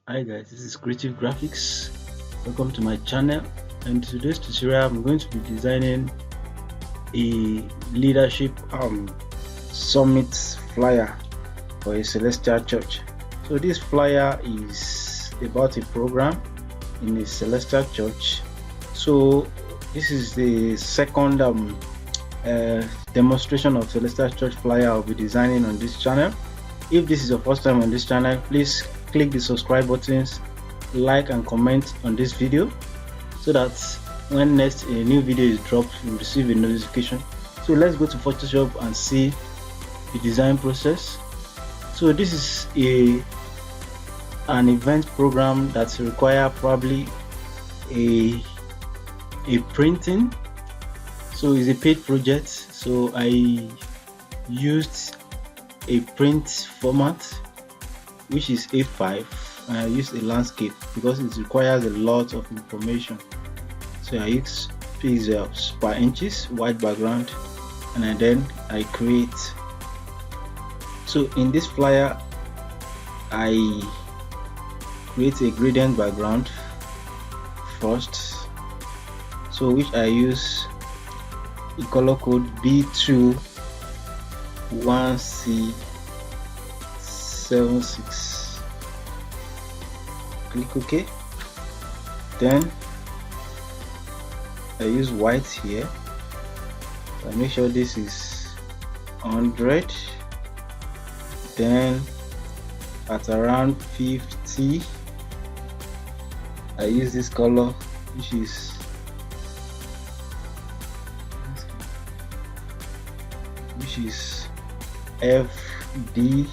Hi guys, this is Creative Graphics. Welcome to my channel. And today's tutorial I'm going to be designing a leadership summit flyer for a celestial church. So this flyer is about a program in a celestial church. So this is the second demonstration of celestial church flyer I'll be designing on this channel. If this is your first time on this channel, please click the subscribe buttons, like and comment on this video so that when next a new video is dropped you will receive a notification. So let's go to Photoshop and see the design process. So this is an event program that require probably a printing. So it's a paid project, so I used a print format which is A5, and I use a landscape because it requires a lot of information. So I use pixels per inches, white background, and then I create. So in this flyer I create a gradient background first, so which I use a color code B21C76. Click OK. Then I use white here. So I make sure this is 100. Then at around 50 I use this color which is FDA1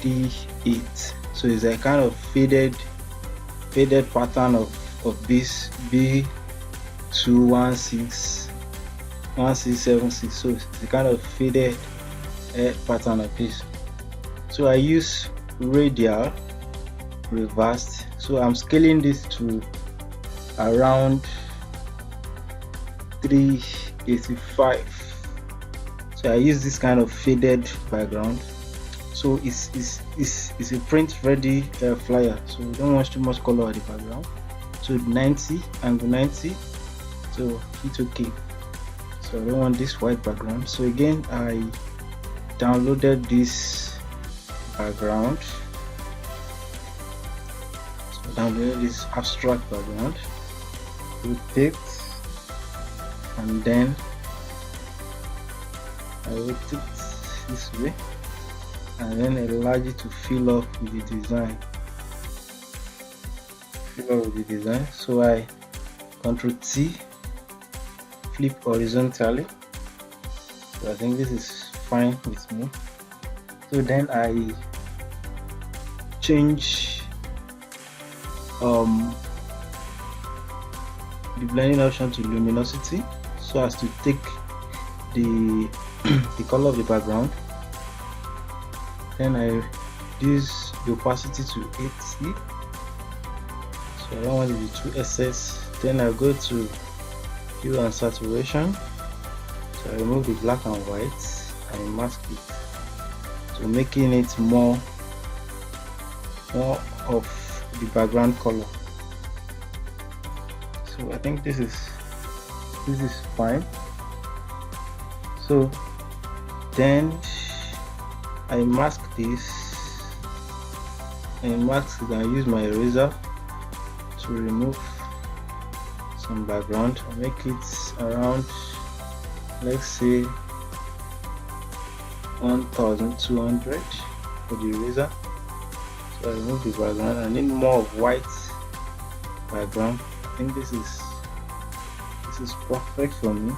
D8. So it's a kind of faded pattern of this B211676. So it's a kind of faded pattern of this. So I use radial reversed, so I'm scaling this to around 385. So I use this kind of faded background. So it's a print ready flyer, so we don't want too much color at the background. So 90, angle 90, so hit OK. So I don't want this white background. So again I downloaded this background. So downloaded this abstract background, rotate, and then I rotate this way and then enlarge it to fill up with the design. So I Ctrl T, flip horizontally. So I think this is fine with me. So then I change the blending option to luminosity so as to take the color of the background. Then I reduce the opacity to 80, so I don't want it to be too excess. Then I go to hue and saturation, so I remove the black and white and mask it, so making it more of the background color. So I think this is fine. So then I mask this, and I use my eraser to remove some background. I make it around, let's say 1200 for the eraser. So I remove the background. I need more of white background. I think this is perfect for me.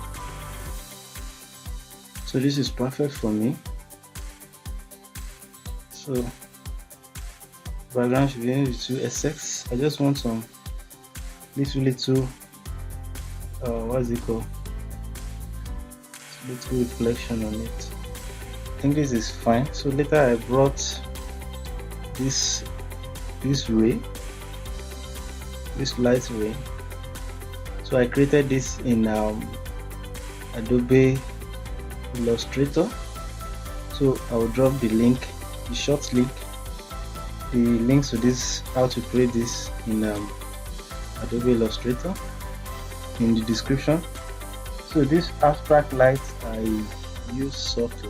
So this is perfect for me. So background should be able to SX. I just want some little what's it called? Little reflection on it. I think this is fine. So later I brought this ray, this light ray. So I created this in Adobe Illustrator. So I'll drop the link the short link, the links to this, how to create this in Adobe Illustrator, in the description. So this abstract light, I use soft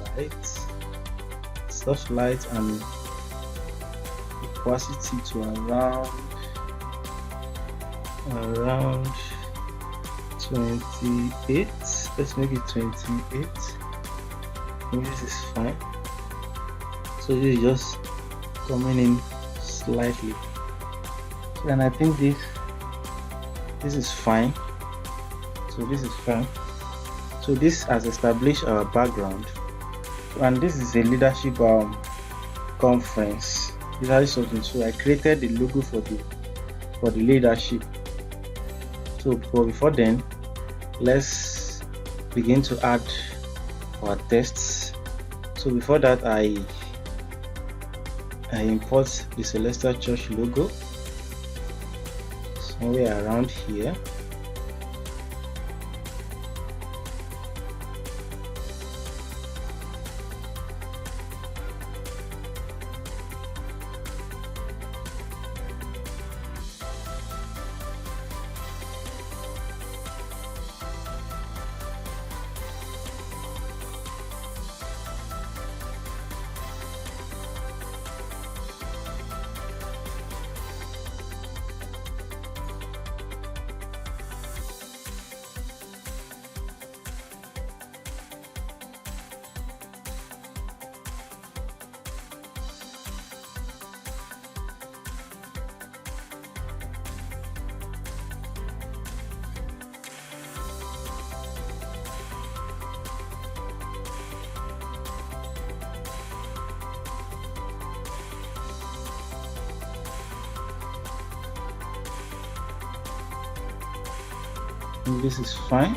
light and opacity to around 28. Let's make it 28. Maybe this is fine. So this is just coming in slightly, and I think this is fine. So this is fine. So this has established our background, and this is a leadership conference. Something. So I created the logo for the leadership. So before then, let's begin to add our tests. So before that, I import the Celestial Church logo somewhere around here. This is fine.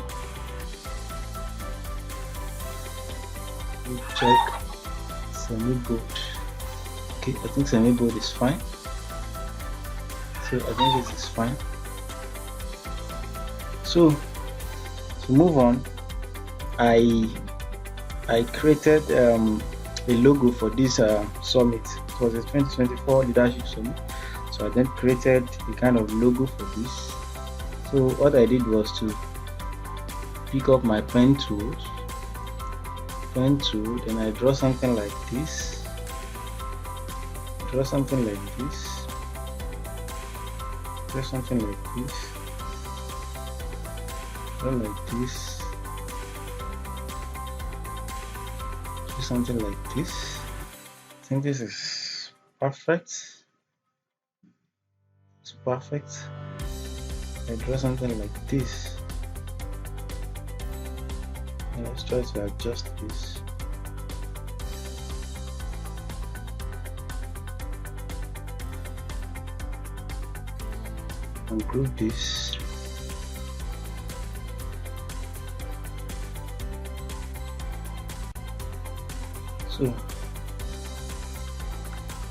We check semi-bold. Okay, I think semi-bold is fine. So I think this is fine. So to move on, I created a logo for this summit. It was a 2024 leadership summit. So I then created a kind of logo for this. So what I did was to pick up my pen tool, then I draw something like this, draw something like this, draw something like this, draw like this, do something like this. I think this is perfect. It's perfect. I draw something like this. And let's try to adjust this. And group this. So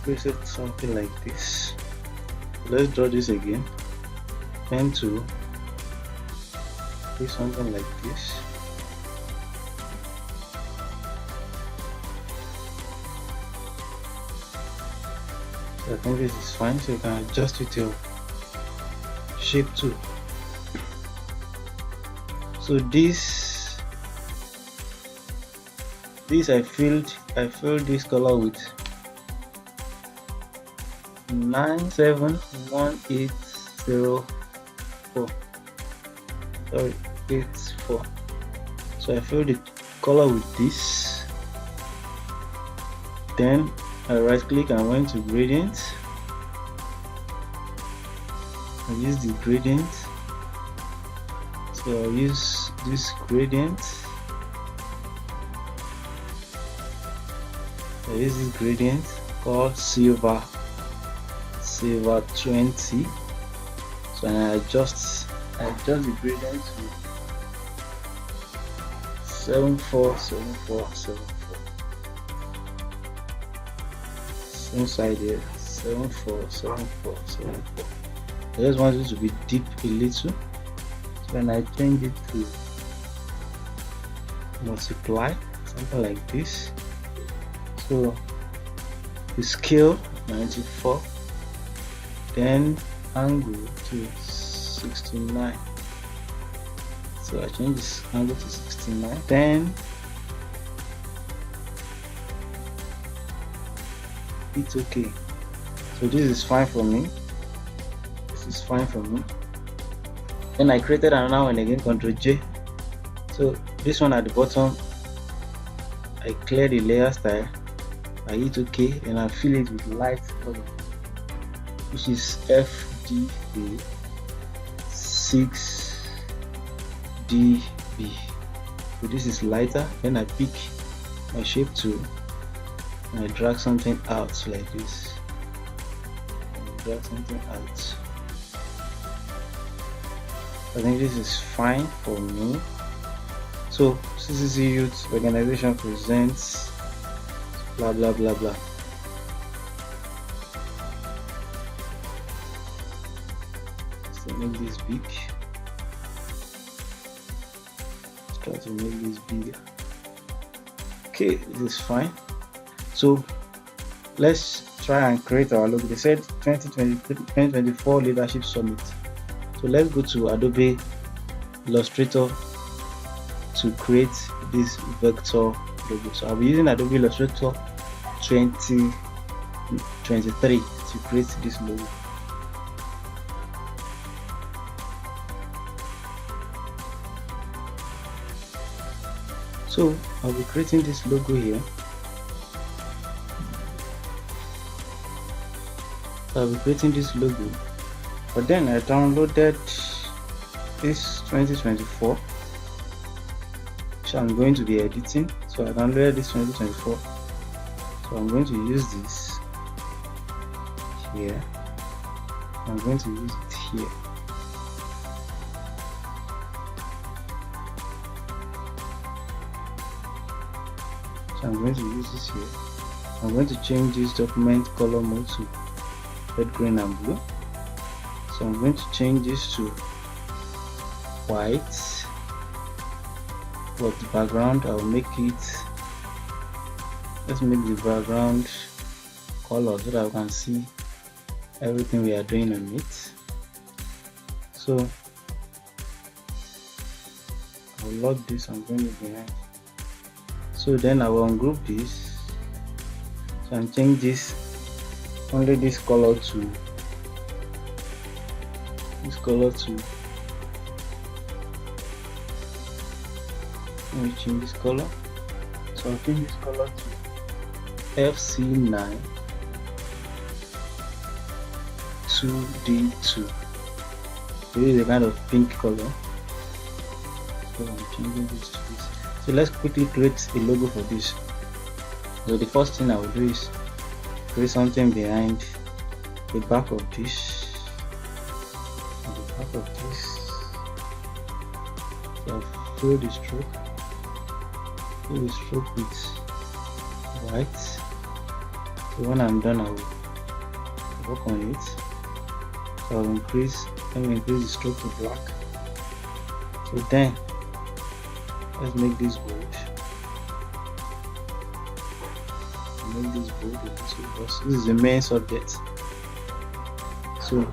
place it something like this. Let's draw this again. Pen tool, do something like this. So I think this is fine, so you can adjust with your shape tool. So this I filled this color with 97180. 84. So I fill the color with this, then I right click and went to gradient. I use the gradient, so I'll use this gradient. I use this gradient called silver 20. So I adjust the gradient to 747474. Same side here, 747474. I just want it to be deep a little, so then I change it to multiply, something like this. So the scale 94, then angle to 69. So I change this angle to 69, then it's okay. So this is fine for me. This is fine for me. Then I created another one again, Ctrl J. So this one at the bottom, I clear the layer style, I hit OK, and I fill it with light color, which is FDA 6dB. So this is lighter. Then I pick my shape tool and I drag something out like this. Drag something out. I think this is fine for me. So CCC Youth Organization presents blah blah blah blah. So make this big. Let's try to make this bigger. Okay, this is fine. So let's try and create our logo. They said 2024 Leadership Summit. So let's go to Adobe Illustrator to create this vector logo. So I'll be using Adobe Illustrator 2023 to create this logo. So I'll be creating this logo here. I'll be creating this logo, but then I downloaded this 2024, so I'm going to be editing. So I downloaded this 2024, so I'm going to use this here. I'm going to use it here. So I'm going to use this here. I'm going to change this document color mode to red, green and blue. So I'm going to change this to white. For the background, I'll make it, let's make the background color so that I can see everything we are doing on it. So I'll lock this and bring it behind. So then I will ungroup this, so and change this, only this color to let me change this color. So I'll change this color to FC9 2D2. So this is a kind of pink color. So I'm changing this to this. So let's quickly create a logo for this. So the first thing I will do is create something behind the back of this. So I'll fill the stroke. Fill the stroke with white. So when I'm done, I will work on it. So I'll increase the stroke to black. So then let's make this bold. Make this bold because this is the main subject. So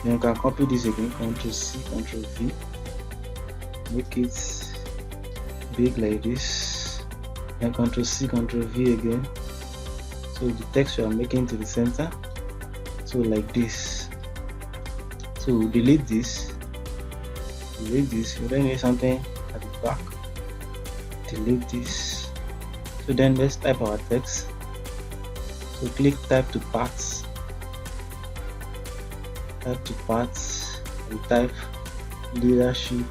then you can copy this again, Ctrl C, Ctrl V, make it big like this, then Ctrl C, Ctrl V again. So the text you are making to the center, so like this. So delete this, you then need something at the back, delete this. So then let's type our text. So click type to parts, and type leadership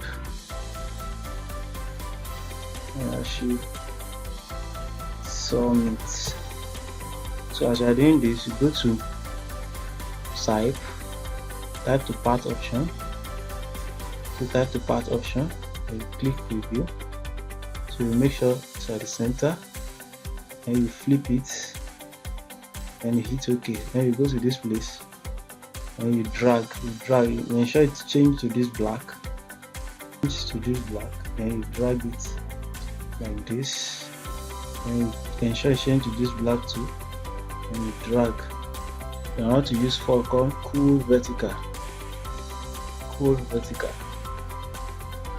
summit. So as you are doing this, you go to type to part option. So type to part option and you click preview. So you make sure it's at the center and you flip it and you hit OK. Then you go to this place and you drag, you ensure it's changed to this black, then you drag it like this, and you ensure it's changed to this black too, then you drag. Then I want to use font called cool vertical. Cool vertical.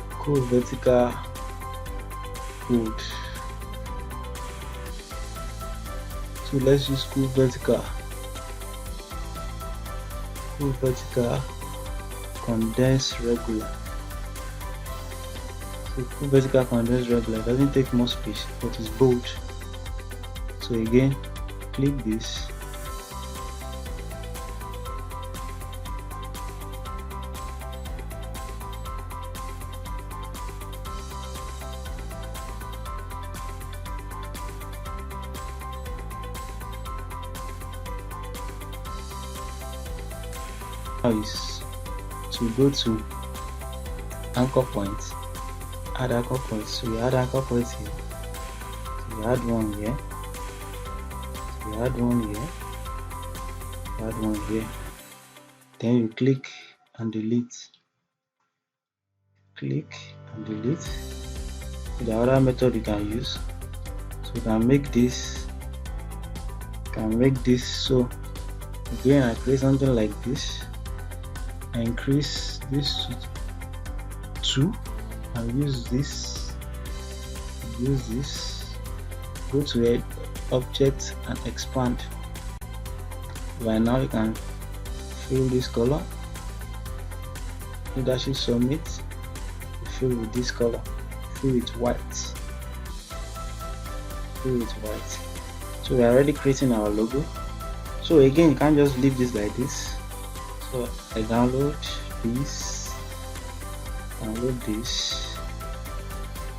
Cool vertical code. So let's use cool vertical. Cool vertical condense regular. So cool vertical condense regular doesn't take more space, but it's bold. So again, click this. Now is to go to anchor points, add anchor points. So we add anchor points here. So we add one here. So we add one here. Add one here. Then you click and delete. Click and delete. The other method you can use. So you can make this. So again, I create something like this. I increase this to 2 and use this, go to a object and expand. Right now you can fill this color, leadership summit, fill with this color, fill with white, so we are already creating our logo. So again, you can't just leave this like this. So I download this.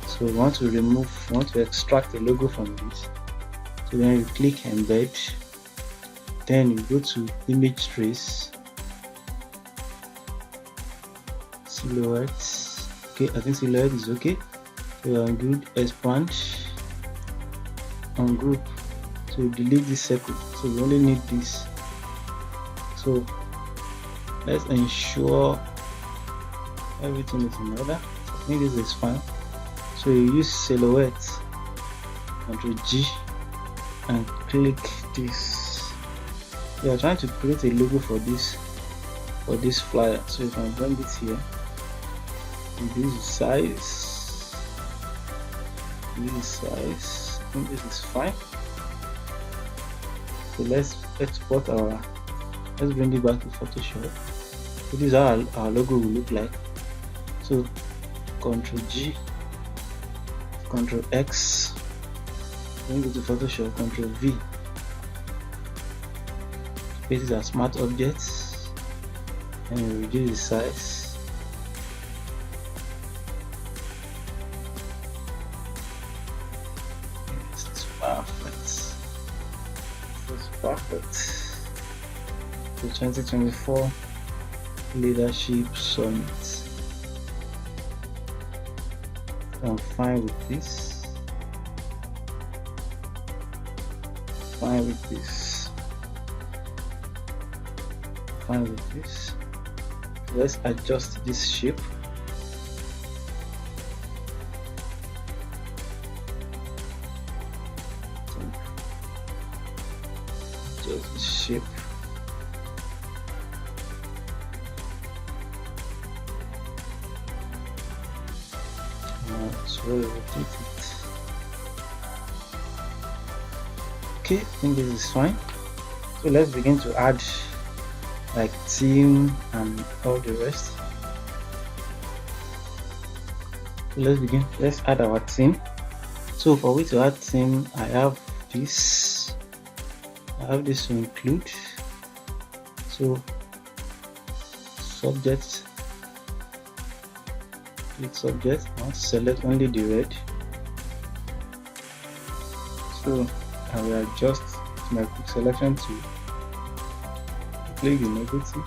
So we want to extract the logo from this. So then you click embed, then you go to image trace, silhouette. Okay, I think silhouette is okay. So on good, expand, on group. So you delete this circle. So we only need this. So let's ensure everything is in order. I think this is fine. So you use silhouette, Ctrl G, and click this. We are trying to create a logo for this flyer. So you can bring it here. This is size. I think this is fine. So let's export our. Let's bring it back to Photoshop. So this is how our logo will look like. So Ctrl G, Ctrl X, then go to Photoshop, Ctrl V. This is a smart objects, and we reduce the size. This is perfect. This is perfect. 2024 Leadership Summit. I'm fine with this. Let's adjust this shape. Adjust this shape. Rotate it. Okay, I think this is fine. So let's begin to add like theme and all the rest. So let's add our theme. So for we to add theme, I have this to include. So subject, click subject, now select only the red. So I will adjust my quick selection to click the negative.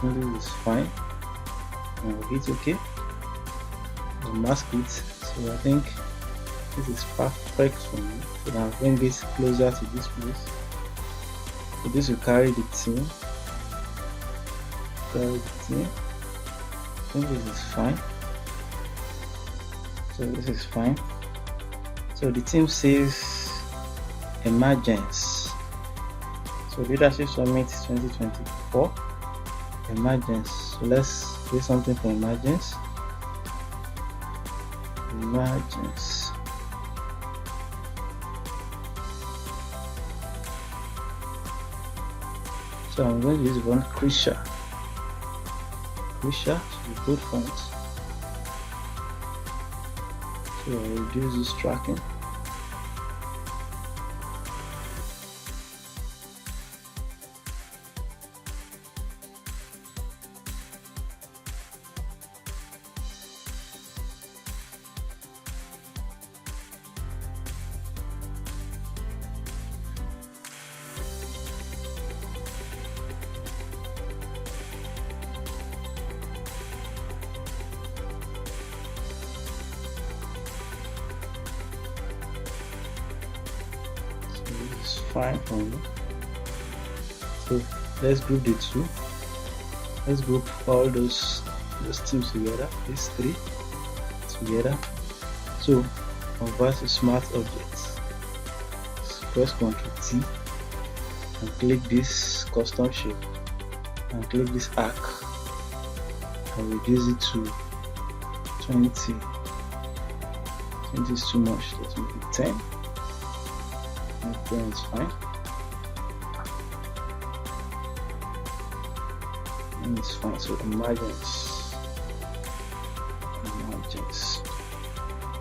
And this is fine. Now hit OK. I'll mask it. So I think this is perfect for me. So I'll bring this closer to this place. So this will carry the theme. I think this is fine. So this is fine. So So the theme says emergence. So leadership summit 2024 emergence. So let's say something for emergence. Emergence. So I'm going to use one Krisha. Krisha to be good font. So I'll reduce this tracking. This is fine for me. So let's group the two. Let's group all those teams together. These three together. So convert to smart objects. Press Ctrl T and click this custom shape and click this arc and reduce it to 20. 20 is too much. Let's make it 10. And 10 is fine. And it's fine. So emergence.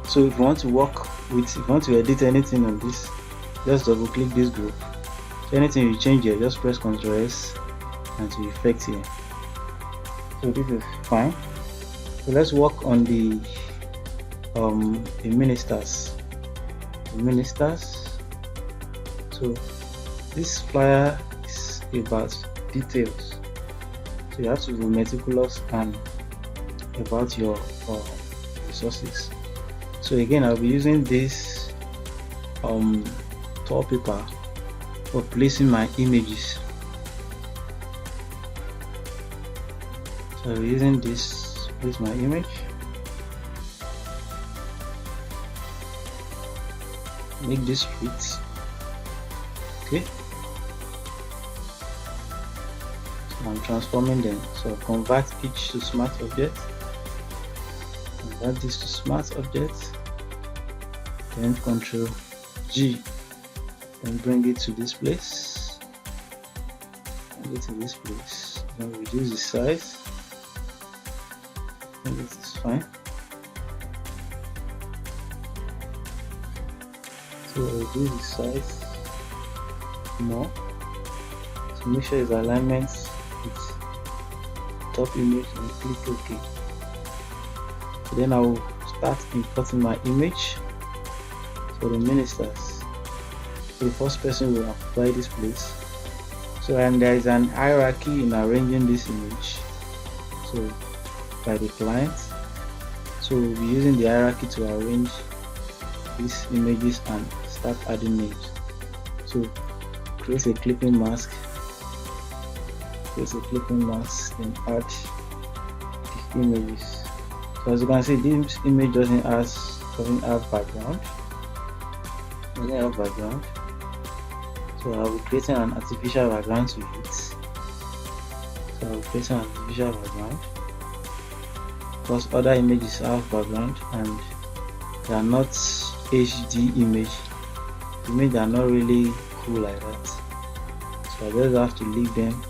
So if you want to work with, if you want to edit anything on this, just double click this group. So anything you change here, just press Ctrl S and to effect here. So this is fine. So let's work on the ministers. The ministers. So this flyer is about details. So you have to be meticulous and about your resources. So again, I'll be using this tall paper for placing my images. So I'll be using this to place my image. Make this fit. Okay. So I'm transforming them. So convert each to smart object. Convert this to smart object. Then Ctrl G. Then bring it to this place. Bring it to this place. Then reduce the size. And this is fine. So reduce the size more. So make sure it's alignment with top image and click OK. So then I will start importing my image for the ministers. So the first person will apply this place. So and there is an hierarchy in arranging this image. So by the client. So we'll be using the hierarchy to arrange these images and start adding names. So create a clipping mask. Create a clipping mask and add the images. So as you can see, this image doesn't have background. Doesn't have background. So I'll be creating an artificial background to it. So I'll be creating an artificial background because other images have background and they are not HD image. Images are not really cool like that. So I just have to leave them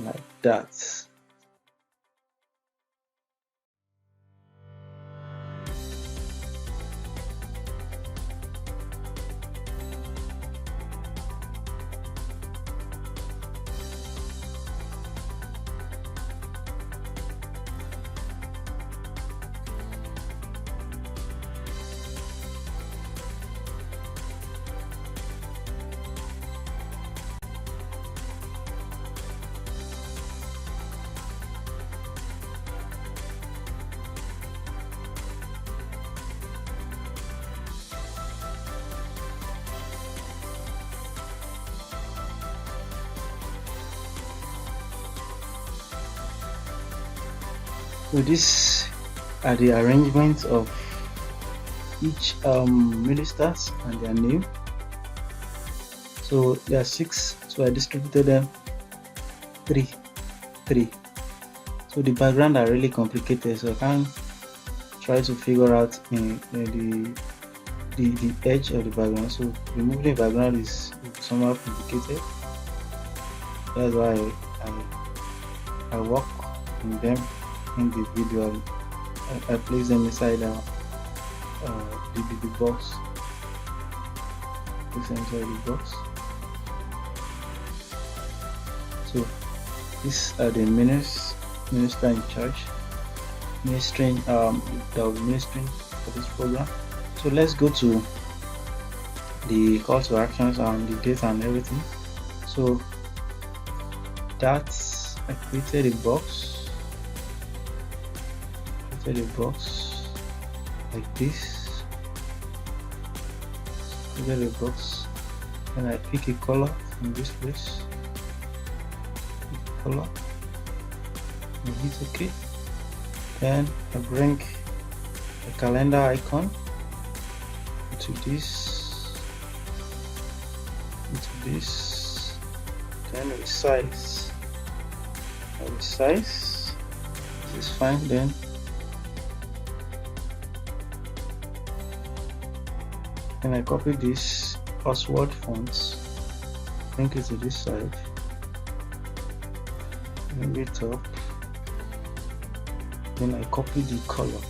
like that. So these are the arrangement of each ministers and their name. So there are 6, so I distributed them 3. So the background are really complicated, so I can't try to figure out in the edge of the background. So removing the background is somehow complicated. That's why I work on them in the video. I place them inside the box. Place them inside the box. So these are the minister in charge, ministering that will be ministering for this program. So let's go to the call to actions and the date and everything. So that's, I created a box like this. Created a box and I pick a color from this place. Color and hit OK. Then I bring a calendar icon into this, then resize. This is fine. Then I copy this password fonts, bring it to this side, bring it up, then I copy the color,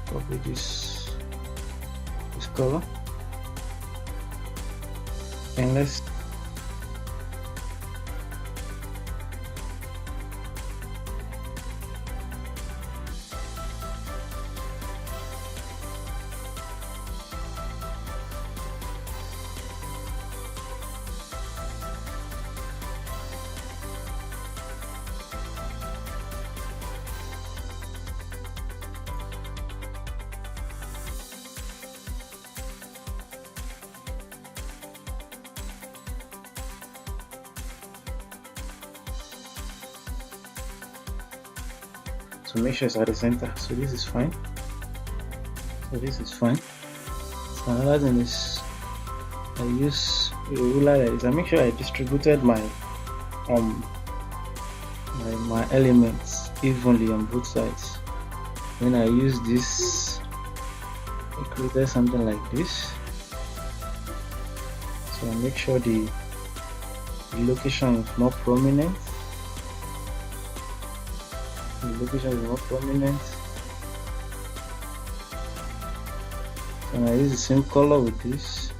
copy this color, and let's to make sure it's at the center. So this is fine. So another thing is I use a ruler like this. I make sure I distributed my my elements evenly on both sides. When I use this, I created something like this. So I make sure the location is more prominent. And I use the same color with this.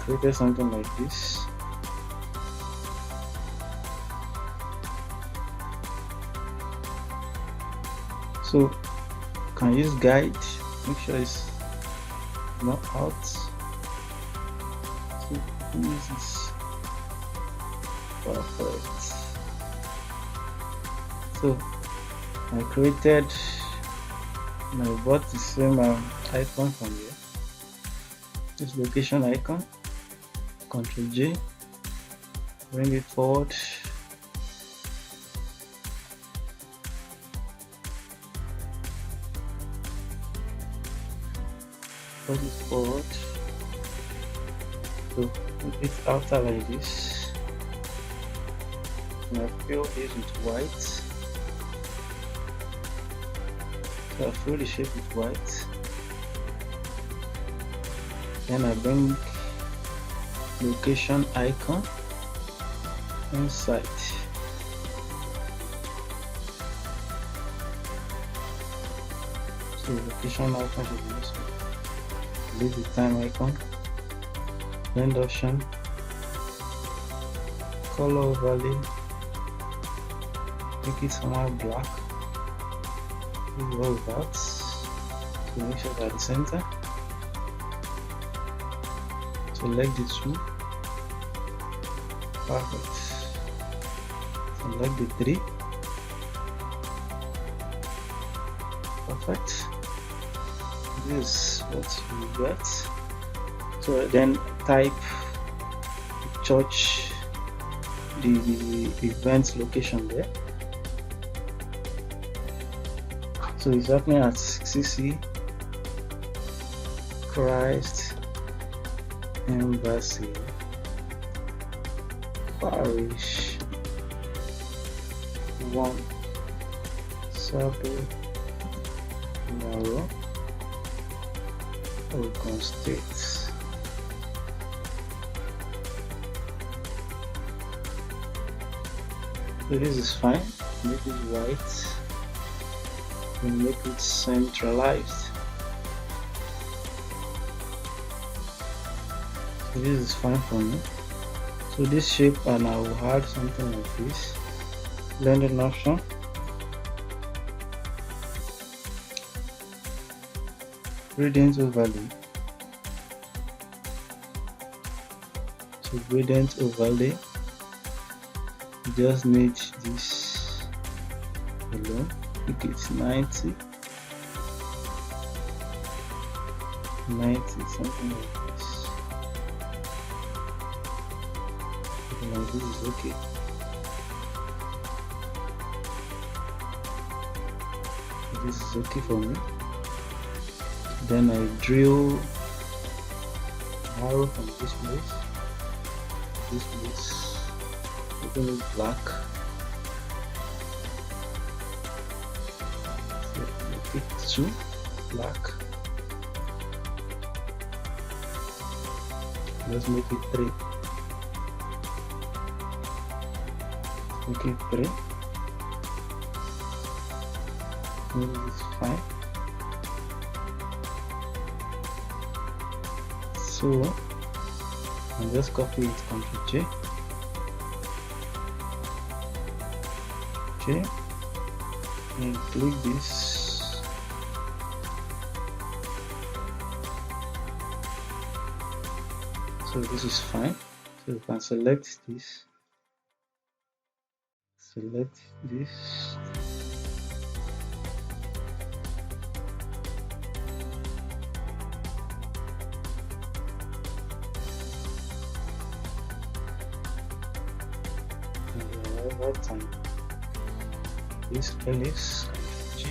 Created something like this. So you can use guide, make sure it's not out. This is perfect. So I created and I bought the same icon from here. This location icon. Ctrl J. Bring it forward. Put it forward. So it's outer like this, and I fill this with white. So I fill the shape with white. Then I bring location icon inside. So location icon should be this one. Leave the time icon. Blend option, color overlay, make it somehow black. Do all that to make sure that at the center. Select the two. Perfect. Select the 3. Perfect. This is what you get. So then type church the event location there. So it's happening at CC Christ Embassy Parish 1 Sabo Naro, Ogun State. So this is fine. Make it white and make it centralized. So this is fine for me. So this shape, and I will add something like this. Blending option. Gradient overlay. So gradient overlay. You just need this alone. Make it 90, something like this. Something like this is okay. This is okay for me. Then I drill arrow from this place, open it black, so make it 2 black, let's make it 3, make it 3, maybe it's 5. So I'll just copy it, Ctrl J. Okay, and click this. So this is fine. So you can select this. Select this. Right time. This ellipse. G.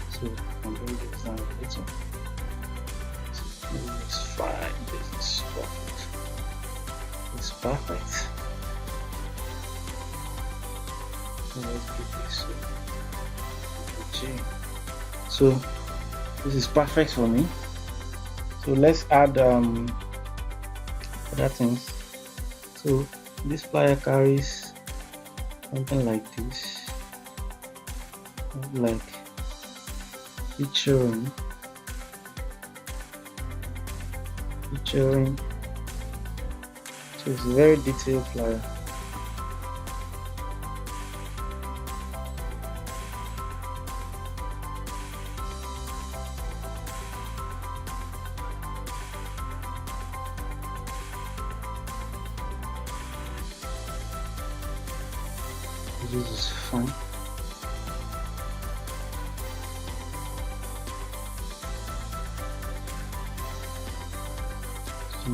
So I'm bring this down a little. So this is fine. This is perfect. It's perfect. Let's do this. So this is perfect for me. So let's add other things. So this flyer carries something like this, like featuring so it's a very detailed flyer. This is fun.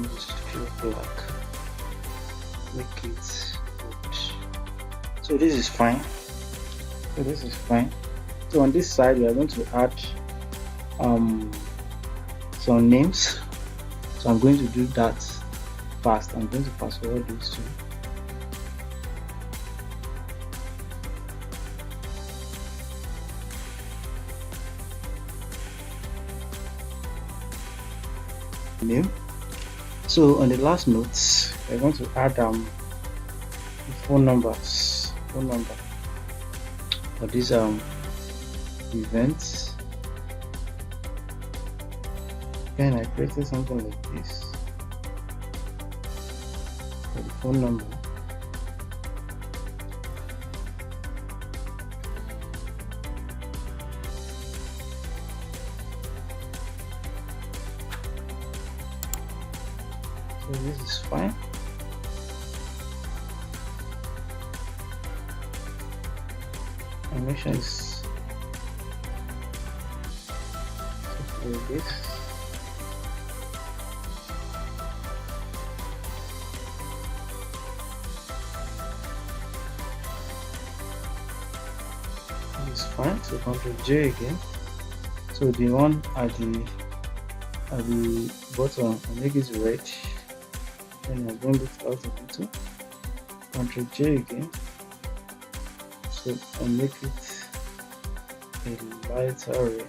Just pure black. Make it good. So this is fine. So on this side we are going to add some names. So I'm going to do that fast. I'm going to pass over these two. Name. So on the last notes, I want to add phone number for these events. Then I created something like this for the phone number. So this is fine. animation is like this. It's fine. So Ctrl J again. So the one at the bottom, I make it red. Then I bring it out a little. Ctrl J again. So I make it a lighter red.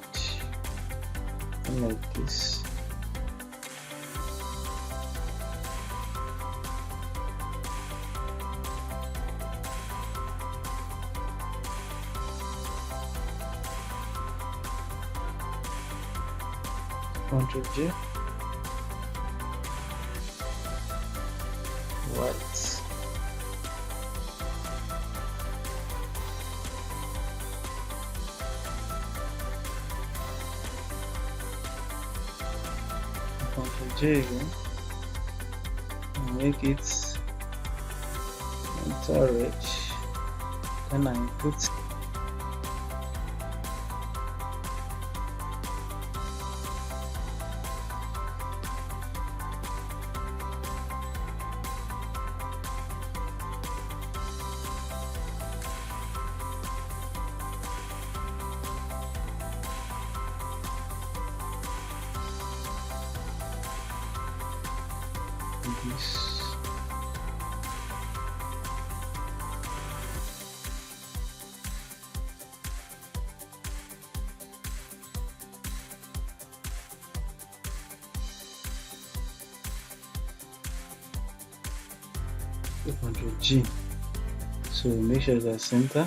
And like this. Ctrl J, white, Ctrl J again, and make it red, then I put this. Ctrl G. So make sure that center.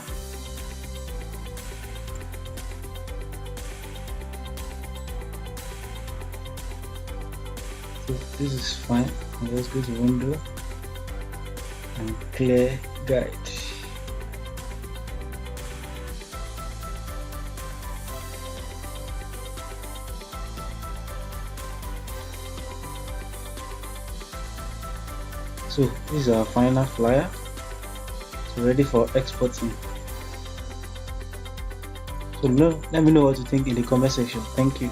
So this is fine. Let's go to window and clear guide. So this is our final flyer. It's ready for exporting. So let me know what you think in the comment section. Thank you.